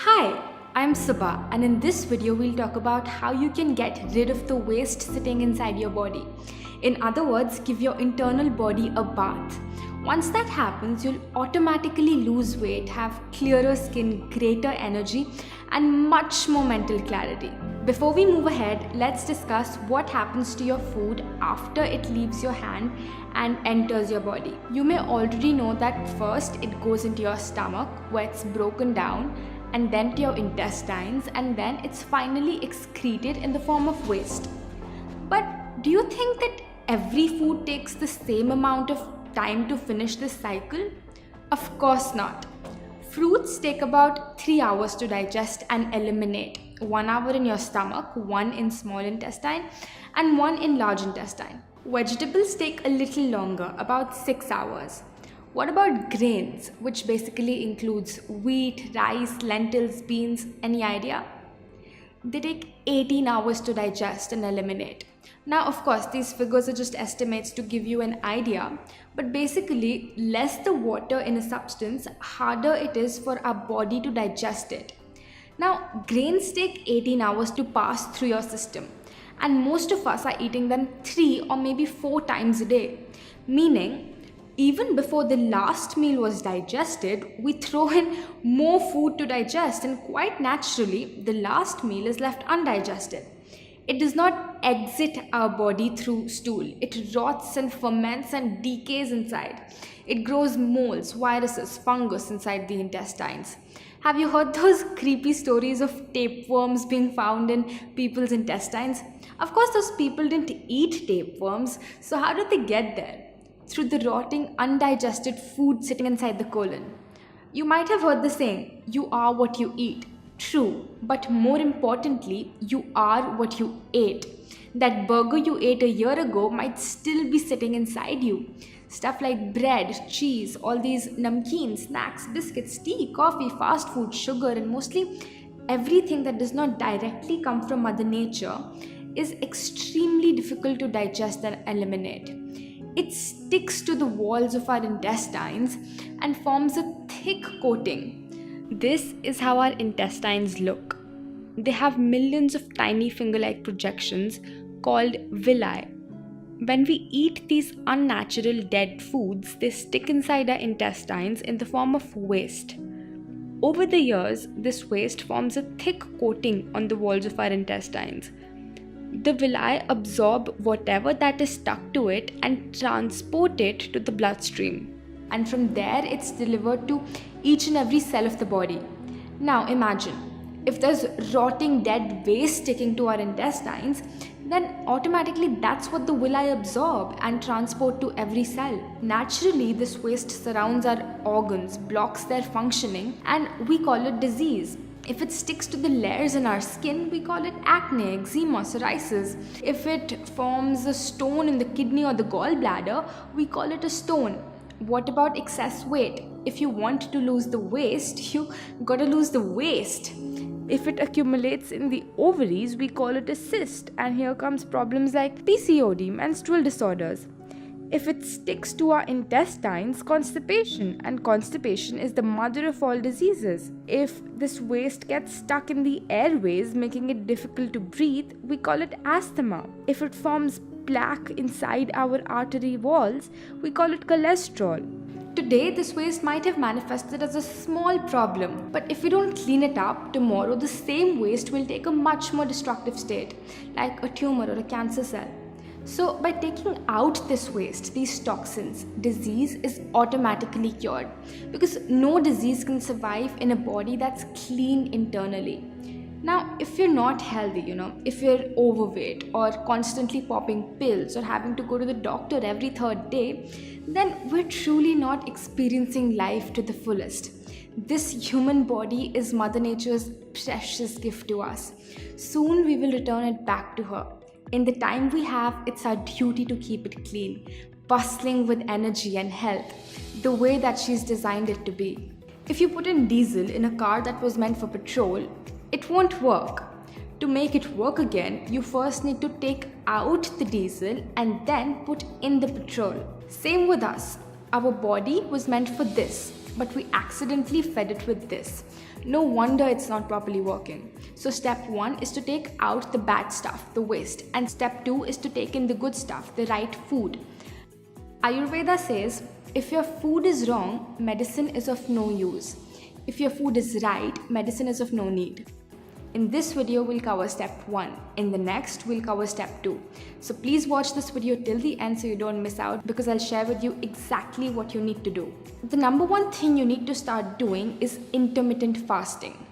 Hi, I'm Subha, and in this video we'll talk about how you can get rid of the waste sitting inside your body. In other words, give your internal body a bath. Once that happens, you'll automatically lose weight, have clearer skin, greater energy, and much more mental clarity. Before we move ahead, let's discuss what happens to your food after it leaves your hand and enters your body. You may already know that first it goes into your stomach where it's broken down, and then to your intestines, and then it's finally excreted in the form of waste. But do you think that every food takes the same amount of time to finish this cycle? Of course not. Fruits take about 3 hours to digest and eliminate. 1 hour in your stomach, 1 in small intestine, and 1 in large intestine. Vegetables take a little longer, about 6 hours. What about grains, which basically includes wheat, rice, lentils, beans? Any idea? They take 18 hours to digest and eliminate. Now, of course, these figures are just estimates to give you an idea, but basically, less the water in a substance, harder it is for our body to digest it. Now, grains take 18 hours to pass through your system, and most of us are eating them 3 or maybe 4 times a day, meaning even before the last meal was digested, we throw in more food to digest, and quite naturally, the last meal is left undigested. It does not exit our body through stool. It rots and ferments and decays inside. It grows molds, viruses, fungus inside the intestines. Have you heard those creepy stories of tapeworms being found in people's intestines? Of course, those people didn't eat tapeworms, so how did they get there? Through the rotting, undigested food sitting inside the colon. You might have heard the saying, you are what you eat. True, but more importantly, you are what you ate. That burger you ate a year ago might still be sitting inside you. Stuff like bread, cheese, all these namkeen, snacks, biscuits, tea, coffee, fast food, sugar, and mostly everything that does not directly come from Mother Nature is extremely difficult to digest and eliminate. It sticks to the walls of our intestines and forms a thick coating. This is how our intestines look. They have millions of tiny finger-like projections called villi. When we eat these unnatural dead foods, they stick inside our intestines in the form of waste. Over the years, this waste forms a thick coating on the walls of our intestines. The villi absorb whatever that is stuck to it and transport it to the bloodstream. And from there, it's delivered to each and every cell of the body. Now imagine, if there's rotting dead waste sticking to our intestines, then automatically that's what the villi absorb and transport to every cell. Naturally, this waste surrounds our organs, blocks their functioning, and we call it disease. If it sticks to the layers in our skin, we call it acne, eczema, psoriasis. If it forms a stone in the kidney or the gallbladder, we call it a stone. What about excess weight? If you want to lose the waste, you gotta lose the waste. If it accumulates in the ovaries, we call it a cyst, and here comes problems like PCOD, menstrual disorders. If it sticks to our intestines, constipation, and constipation is the mother of all diseases. If this waste gets stuck in the airways, making it difficult to breathe, we call it asthma. If it forms plaque inside our artery walls, we call it cholesterol. Today, this waste might have manifested as a small problem, but if we don't clean it up, tomorrow the same waste will take a much more destructive state, like a tumor or a cancer cell. So, by taking out this waste, these toxins, disease is automatically cured, because no disease can survive in a body that's clean internally. Now, if you're not healthy, if you're overweight or constantly popping pills or having to go to the doctor every third day, then we're truly not experiencing life to the fullest. This human body is Mother Nature's precious gift to us. Soon we will return it back to her. In the time we have, it's our duty to keep it clean, bustling with energy and health, the way that she's designed it to be. If you put in diesel in a car that was meant for petrol, it won't work. To make it work again, you first need to take out the diesel and then put in the petrol. Same with us. Our body was meant for this, but we accidentally fed it with this. No wonder it's not properly working. So step 1 is to take out the bad stuff, the waste, and step 2 is to take in the good stuff, the right food. Ayurveda says, if your food is wrong, medicine is of no use. If your food is right, medicine is of no need. In this video, we'll cover step 1. In the next, we'll cover step 2. So please watch this video till the end so you don't miss out, because I'll share with you exactly what you need to do. The number one thing you need to start doing is intermittent fasting.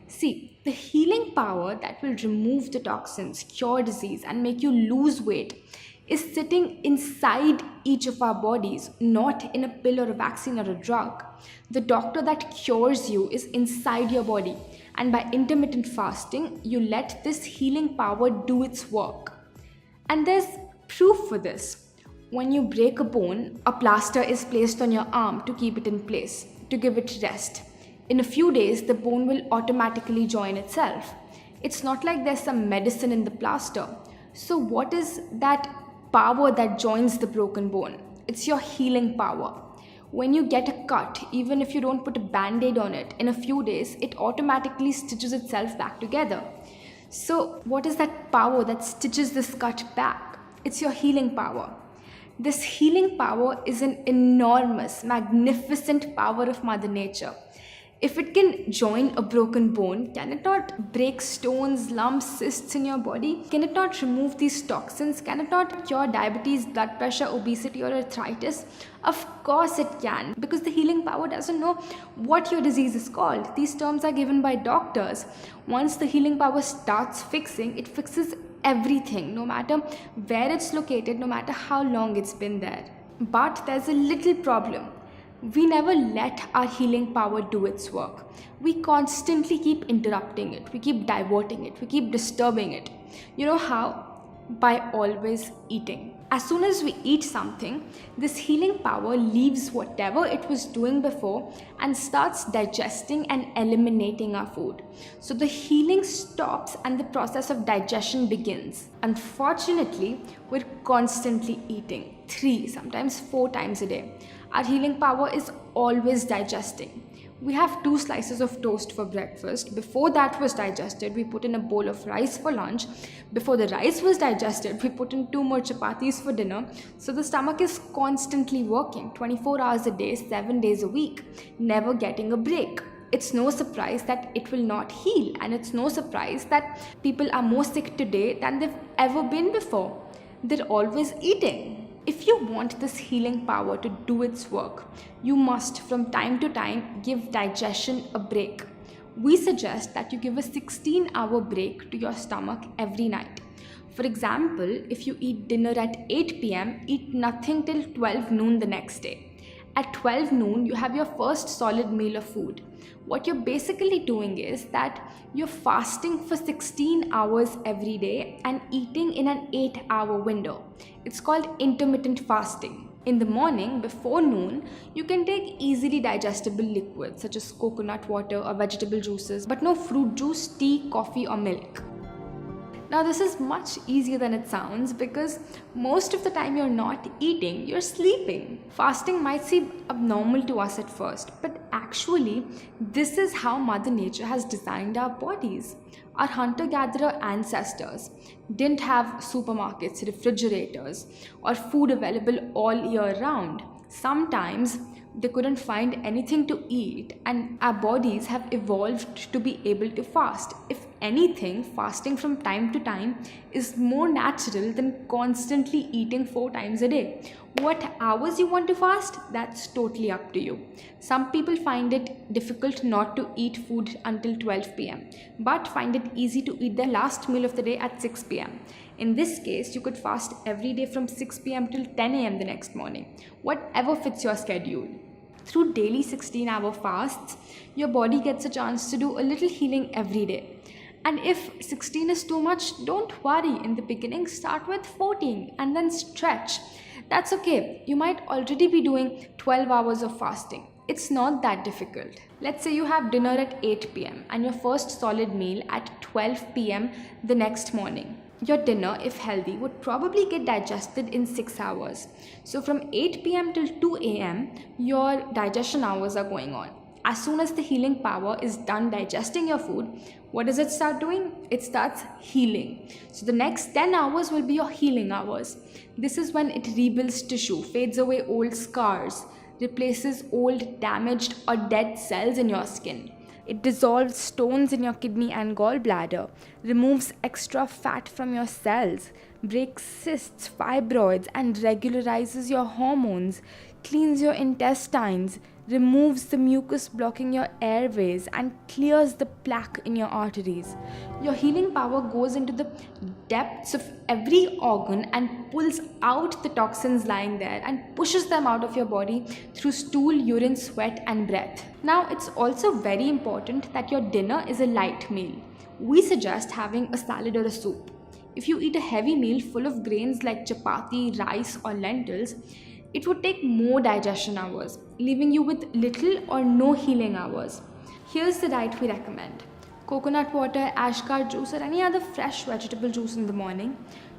See, the healing power that will remove the toxins, cure disease, and make you lose weight is sitting inside each of our bodies, not in a pill or a vaccine or a drug. The doctor that cures you is inside your body, and by intermittent fasting, you let this healing power do its work. And there's proof for this. When you break a bone, a plaster is placed on your arm to keep it in place, to give it rest. In a few days, the bone will automatically join itself. It's not like there's some medicine in the plaster. So what is that power that joins the broken bone? It's your healing power. When you get a cut, even if you don't put a band-aid on it, in a few days, it automatically stitches itself back together. So what is that power that stitches this cut back? It's your healing power. This healing power is an enormous, magnificent power of Mother Nature. If it can join a broken bone, can it not break stones, lumps, cysts in your body? Can it not remove these toxins? Can it not cure diabetes, blood pressure, obesity, or arthritis? Of course it can, because the healing power doesn't know what your disease is called. These terms are given by doctors. Once the healing power starts fixing, it fixes everything, no matter where it's located, no matter how long it's been there. But there's a little problem. We never let our healing power do its work. We constantly keep interrupting it. We keep diverting it. We keep disturbing it. You know how? By always eating. As soon as we eat something, this healing power leaves whatever it was doing before and starts digesting and eliminating our food. So the healing stops and the process of digestion begins. Unfortunately, we're constantly eating 3, sometimes 4 times a day. Our healing power is always digesting. We have 2 slices of toast for breakfast. Before that was digested, we put in a bowl of rice for lunch. Before the rice was digested, we put in 2 more chapatis for dinner. So the stomach is constantly working 24 hours a day, 7 days a week, never getting a break. It's no surprise that it will not heal, and it's no surprise that people are more sick today than they've ever been before. They're always eating. If you want this healing power to do its work, you must from time to time give digestion a break. We suggest that you give a 16-hour break to your stomach every night. For example, if you eat dinner at 8 p.m., eat nothing till 12 noon the next day. At 12 noon, you have your first solid meal of food. What you're basically doing is that you're fasting for 16 hours every day and eating in an 8-hour window. It's called intermittent fasting. In the morning, before noon, you can take easily digestible liquids such as coconut water or vegetable juices, but no fruit juice, tea, coffee, or milk. Now this is much easier than it sounds, because most of the time you're not eating, you're sleeping. Fasting might seem abnormal to us at first, but actually this is how Mother Nature has designed our bodies. Our hunter-gatherer ancestors didn't have supermarkets, refrigerators, or food available all year round. Sometimes they couldn't find anything to eat, and our bodies have evolved to be able to fast. If anything, fasting from time to time is more natural than constantly eating 4 times a day. What hours you want to fast, that's totally up to you. Some people find it difficult not to eat food until 12 p.m. but find it easy to eat their last meal of the day at 6 p.m. In this case, you could fast every day from 6 p.m. till 10 a.m. the next morning, whatever fits your schedule. Through daily 16-hour fasts, your body gets a chance to do a little healing every day. And if 16 is too much, don't worry. In the beginning, start with 14 and then stretch. That's okay. You might already be doing 12 hours of fasting. It's not that difficult. Let's say you have dinner at 8 p.m. and your first solid meal at 12 p.m. the next morning. Your dinner, if healthy, would probably get digested in 6 hours. So from 8 p.m. till 2 a.m., your digestion hours are going on. As soon as the healing power is done digesting your food, what does it start doing? It starts healing. So the next 10 hours will be your healing hours. This is when it rebuilds tissue, fades away old scars, replaces old damaged or dead cells in your skin. It dissolves stones in your kidney and gallbladder, removes extra fat from your cells, breaks cysts, fibroids, and regularizes your hormones, cleans your intestines, removes the mucus blocking your airways, and clears the plaque in your arteries. Your healing power goes into the depths of every organ and pulls out the toxins lying there and pushes them out of your body through stool, urine, sweat, and breath. Now, it's also very important that your dinner is a light meal. We suggest having a salad or a soup. If you eat a heavy meal full of grains like chapati, rice, or lentils, it would take more digestion hours, leaving you with little or no healing hours. Here's the diet we recommend. Coconut water, ashgar juice, or any other fresh vegetable juice in the morning.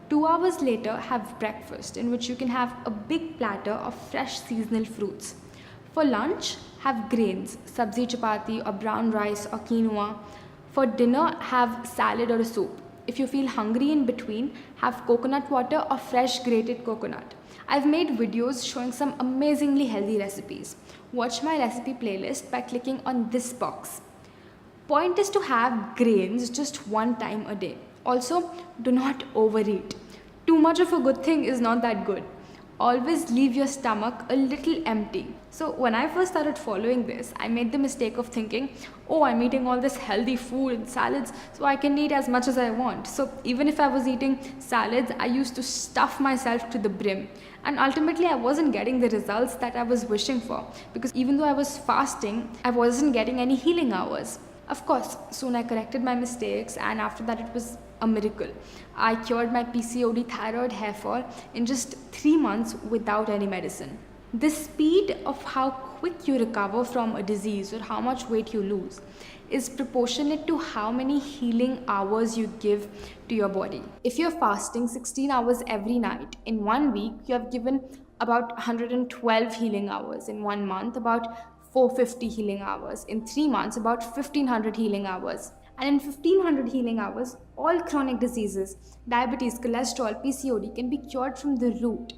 2 hours later, have breakfast, in which you can have a big platter of fresh seasonal fruits. For lunch, have grains, sabzi chapati or brown rice or quinoa. For dinner, have salad or a soup. If you feel hungry in between, have coconut water or fresh grated coconut. I've made videos showing some amazingly healthy recipes. Watch my recipe playlist by clicking on this box. Point is to have grains just one time a day. Also, do not overeat. Too much of a good thing is not that good. Always leave your stomach a little empty. So when I first started following this, I made the mistake of thinking, oh, I'm eating all this healthy food and salads, so I can eat as much as I want. So even if I was eating salads, I used to stuff myself to the brim. And ultimately, I wasn't getting the results that I was wishing for, because even though I was fasting, I wasn't getting any healing hours. Of course, soon I corrected my mistakes, and after that it was a miracle. I cured my PCOD, thyroid, hair fall in just 3 months without any medicine. The speed of how quick you recover from a disease or how much weight you lose is proportionate to how many healing hours you give to your body. If you're fasting 16 hours every night, in 1 week you have given about 112 healing hours. In 1 month, about 450 healing hours. In 3 months, about 1500 healing hours. And in 1500 healing hours, all chronic diseases, diabetes, cholesterol, PCOD can be cured from the root.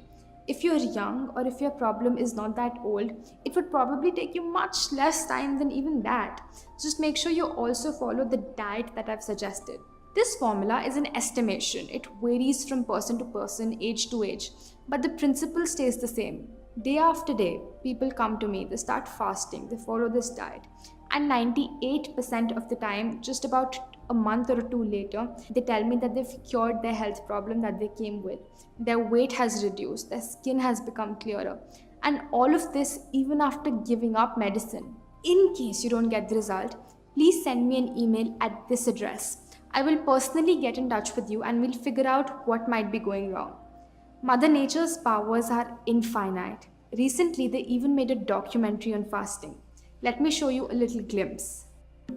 If you're young or if your problem is not that old, it would probably take you much less time than even that. Just make sure you also follow the diet that I've suggested. This formula is an estimation. It varies from person to person, age to age, but the principle stays the same. Day after day, people come to me, they start fasting, they follow this diet, and 98% of the time, just about a month or two later, they tell me that they've cured their health problem that they came with. Their weight has reduced, their skin has become clearer, and all of this even after giving up medicine. In case you don't get the result, please send me an email at this address. I will personally get in touch with you and we'll figure out what might be going wrong. Mother Nature's powers are infinite. Recently, they even made a documentary on fasting. Let me show you a little glimpse.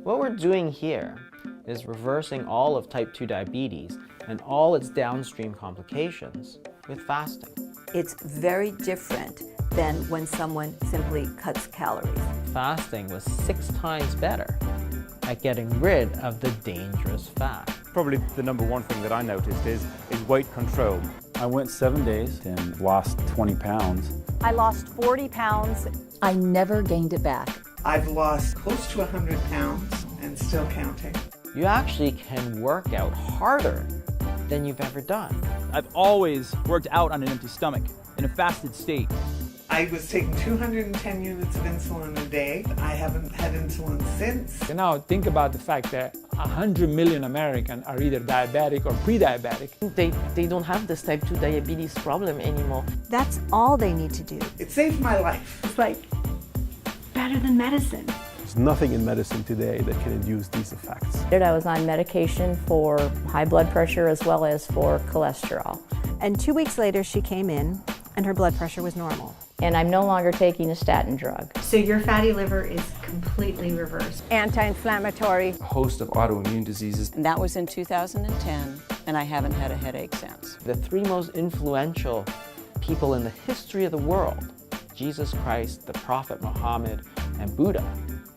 What we're doing here is reversing all of type 2 diabetes and all its downstream complications with fasting. It's very different than when someone simply cuts calories. Fasting was 6 times better at getting rid of the dangerous fat. Probably the number one thing that I noticed is weight control. I went 7 days and lost 20 pounds. I lost 40 pounds. I never gained it back. I've lost close to 100 pounds and still counting. You actually can work out harder than you've ever done. I've always worked out on an empty stomach in a fasted state. I was taking 210 units of insulin a day. I haven't had insulin since. And now think about the fact that 100 million Americans are either diabetic or pre-diabetic. They don't have this type 2 diabetes problem anymore. That's all they need to do. It saved my life. It's like better than medicine. There's nothing in medicine today that can induce these effects. I was on medication for high blood pressure as well as for cholesterol. And 2 weeks later, she came in and her blood pressure was normal. And I'm no longer taking a statin drug. So your fatty liver is completely reversed. Anti-inflammatory. A host of autoimmune diseases. And that was in 2010, and I haven't had a headache since. The 3 most influential people in the history of the world, Jesus Christ, the Prophet Muhammad, and Buddha,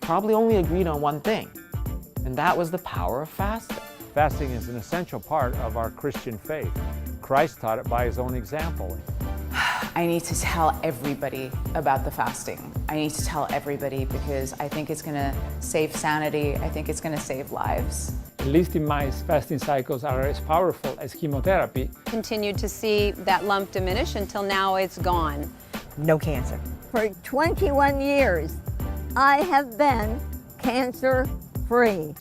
probably only agreed on one thing, and that was the power of fasting. Fasting is an essential part of our Christian faith. Christ taught it by his own example. I need to tell everybody about the fasting. I need to tell everybody because I think it's going to save sanity. I think it's going to save lives. At least in my fasting cycles are as powerful as chemotherapy. Continued to see that lump diminish until now it's gone. No cancer. For 21 years, I have been cancer-free.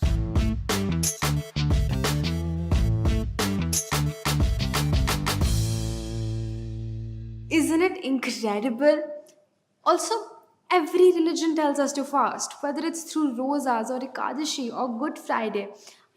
Isn't it incredible? Also, every religion tells us to fast, whether it's through Rosas or Ekadashi or Good Friday.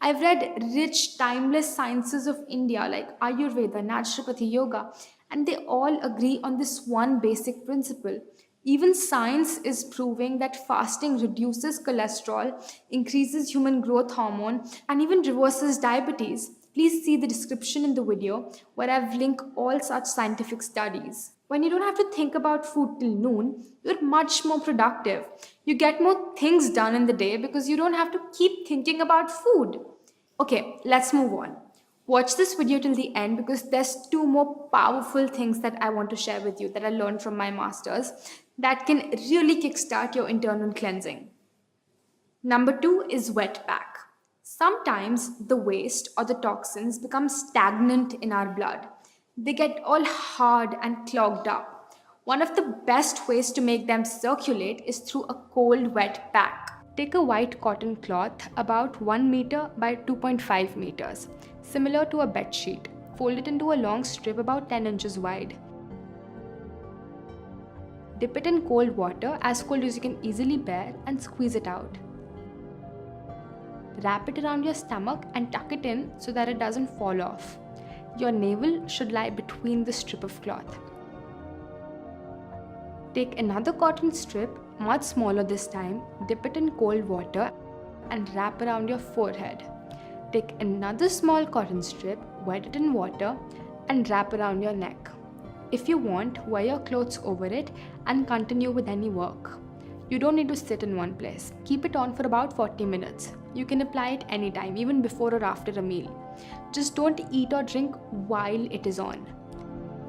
I've read rich, timeless sciences of India like Ayurveda, Naturopathy, Yoga, and they all agree on this one basic principle. Even science is proving that fasting reduces cholesterol, increases human growth hormone, and even reverses diabetes. Please see the description in the video where I've linked all such scientific studies. When you don't have to think about food till noon, you're much more productive. You get more things done in the day because you don't have to keep thinking about food. Okay, let's move on. Watch this video till the end because there's 2 more powerful things that I want to share with you that I learned from my masters that can really kickstart your internal cleansing. Number 2 is wet pack. Sometimes the waste or the toxins become stagnant in our blood. They get all hard and clogged up. One of the best ways to make them circulate is through a cold wet pack. Take a white cotton cloth about 1 meter by 2.5 meters, similar to a bed sheet. Fold it into a long strip about 10 inches wide. Dip it in cold water, as cold as you can easily bear, and squeeze it out. Wrap it around your stomach and tuck it in so that it doesn't fall off. Your navel should lie between the strip of cloth. Take another cotton strip, much smaller this time, dip it in cold water and wrap around your forehead. Take another small cotton strip, wet it in water and wrap around your neck. If you want, wear your clothes over it and continue with any work. You don't need to sit in one place. Keep it on for about 40 minutes. You can apply it anytime, even before or after a meal. Just don't eat or drink while it is on.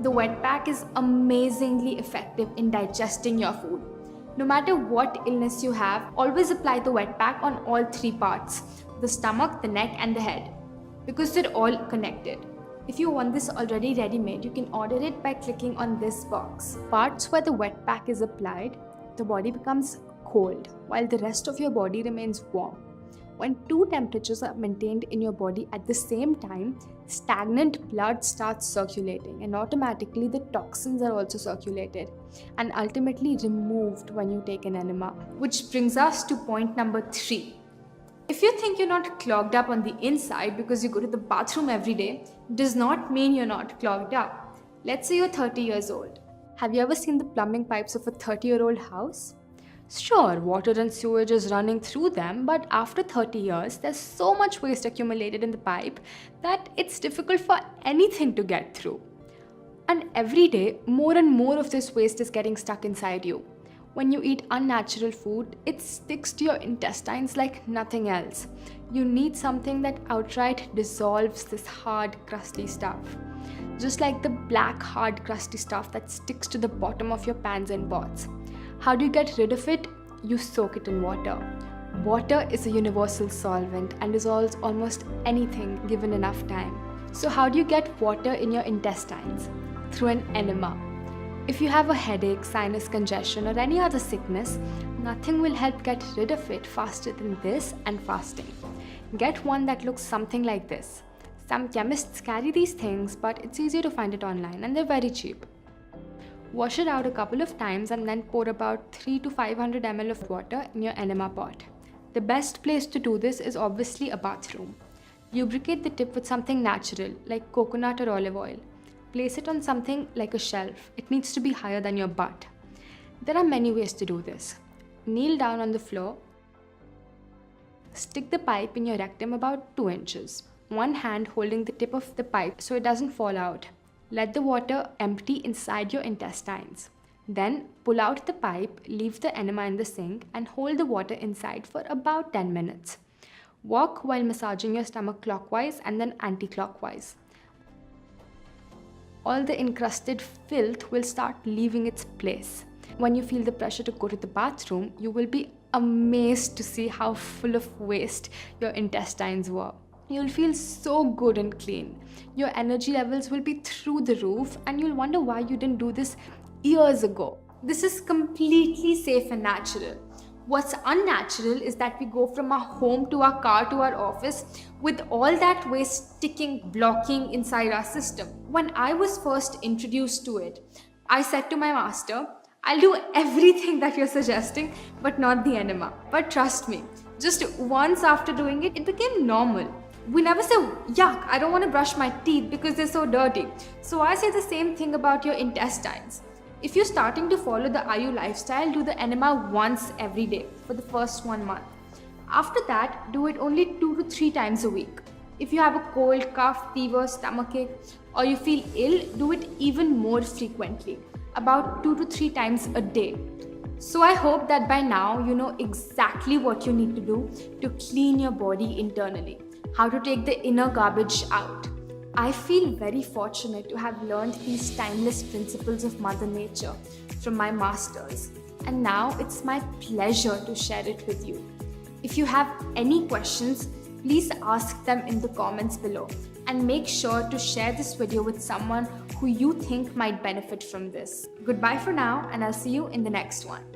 The wet pack is amazingly effective in digesting your food. No matter what illness you have, always apply the wet pack on all 3 parts: the stomach, the neck, and the head, because they're all connected. If you want this already ready-made, you can order it by clicking on this box. Parts where the wet pack is applied, the body becomes cold, while the rest of your body remains warm. When 2 temperatures are maintained in your body at the same time, stagnant blood starts circulating, and automatically the toxins are also circulated and ultimately removed when you take an enema. Which brings us to point number 3. If you think you're not clogged up on the inside because you go to the bathroom every day, does not mean you're not clogged up. Let's say you're 30 years old. Have you ever seen the plumbing pipes of a 30-year-old house? Sure, water and sewage is running through them, but after 30 years, there's so much waste accumulated in the pipe that it's difficult for anything to get through. And every day, more and more of this waste is getting stuck inside you. When you eat unnatural food, it sticks to your intestines like nothing else. You need something that outright dissolves this hard, crusty stuff. Just like the black, hard, crusty stuff that sticks to the bottom of your pans and pots. How do you get rid of it? You soak it in water. Water is a universal solvent and dissolves almost anything given enough time. So how do you get water in your intestines? Through an enema. If you have a headache, sinus congestion, or any other sickness, nothing will help get rid of it faster than this and fasting. Get one that looks something like this. Some chemists carry these things, but it's easy to find it online and they're very cheap. Wash it out a couple of times and then pour about 300 to 500 ml of water in your enema pot. The best place to do this is obviously a bathroom. Lubricate the tip with something natural like coconut or olive oil. Place it on something like a shelf. It needs to be higher than your butt. There are many ways to do this. Kneel down on the floor. Stick the pipe in your rectum about 2 inches. One hand holding the tip of the pipe so it doesn't fall out. Let the water empty inside your intestines. Then pull out the pipe, leave the enema in the sink, and hold the water inside for about 10 minutes. Walk while massaging your stomach clockwise and then anti-clockwise. All the encrusted filth will start leaving its place. When you feel the pressure to go to the bathroom, you will be amazed to see how full of waste your intestines were. You'll feel so good and clean. Your energy levels will be through the roof, and you'll wonder why you didn't do this years ago. This is completely safe and natural. What's unnatural is that we go from our home to our car to our office with all that waste sticking, blocking inside our system. When I was first introduced to it, I said to my master, I'll do everything that you're suggesting, but not the enema. But trust me, just once after doing it, it became normal. We never say, yuck, I don't want to brush my teeth because they're so dirty. So I say the same thing about your intestines. If you're starting to follow the IU lifestyle, do the enema once every day for the first 1 month. After that, do it only 2 to 3 times a week. If you have a cold, cough, fever, stomachache, or you feel ill, do it even more frequently, about 2 to 3 times a day. So I hope that by now you know exactly what you need to do to clean your body internally, how to take the inner garbage out. I feel very fortunate to have learned these timeless principles of Mother Nature from my masters, and now it's my pleasure to share it with you. If you have any questions, please ask them in the comments below, and make sure to share this video with someone who you think might benefit from this. Goodbye for now, and I'll see you in the next one.